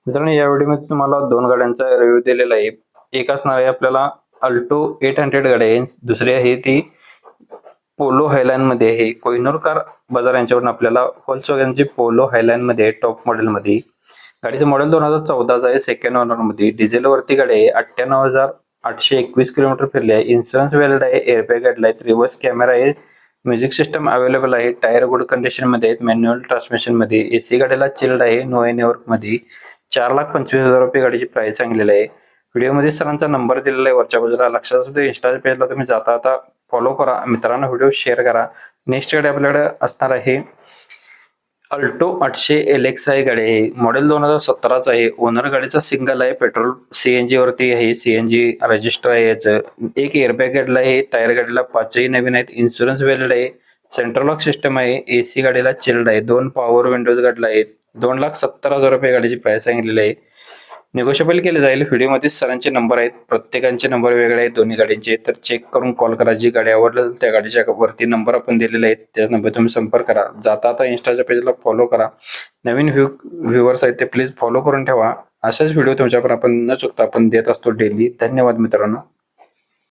मित्रांनो, या व्हिडिओमध्ये तुम्हाला दोन गाड्यांचा रिव्ह्यू दिलेला आहे. एक असणार आहे आपल्याला अल्टो 800 गाडी आहे, दुसरी आहे ती पोलो हायलाईन मध्ये आहे. कोहिनूर कार बाजार यांच्यावरून आपल्याला व्हॉल्क्सवॅगनची पोलो हायलाईन मध्ये टॉप मॉडेल मध्ये गाडीचं मॉडेल 2014 आहे. सेकंड ओनर मध्ये डिझेल वरती गाडी आहे. 98,821 किलोमीटर फिरली आहे. इन्शुरन्स व्हॅलिड आहे. एअरबॅग आहे, रिव्हर्स कॅमेरा आहे, म्युझिक सिस्टम अवेलेबल आहे. टायर गुड कंडिशन मध्ये आहेत. मॅन्युअल ट्रान्समिशन मध्ये एसी गाडीला चिल्ड आहे. नो एनी वर्क मध्ये 4,25,000 रुपये गाडीची प्राइस सांगलेली आहे. व्हिडिओमध्ये सरांचा नंबर दिलेला आहे वरच्या बाजूला. लक्षात असू दे, इंस्टा पेजला तुम्ही जाता आता फॉलो करा. मित्रांनो, व्हिडिओ शेअर करा. नेक्स्ट गाडी आपल्याकडे असणार आहे अल्टो 800 LXi गाडी आहे. मॉडेल 2017 आहे. ओनर गाडीचा सिंगल आहे. पेट्रोल सीएनजी वरती आहे. सीएनजी रजिस्टर आहे याचं. एक एअरबॅग गाडीला आहे. टायर गाडीला 5ही नवीन आहेत. इन्शुरन्स व्हॅलिड आहे. सेंट्रल लॉक सिस्टम आहे. एसी गाडीला चिल्ड आहे. 2 पॉवर विंडोज गाडीला आहेत. 2,70,000 रुपये गाडीची प्राइस सांगितलेली आहे. निगोशिएबल केले जाईल. व्हिडिओमध्ये सरांचे नंबर आहेत. प्रत्येकांचे नंबर वेगळे आहेत दोन्ही गाडींचे, तर चेक करून कॉल करा. जी गाडी आवडली त्या गाडीच्या वरती नंबर आपण दिलेले आहेत, त्या नंबर तुम्ही संपर्क करा. जाता आता इंस्टाच्या पेजला फॉलो करा. नवीन व्ह्युअर्स आहेत ते प्लीज फॉलो करून ठेवा. अशाच व्हिडिओ तुमच्यापर्यंत आपण न चुकता आपण देत असतो डेली. धन्यवाद मित्रांनो.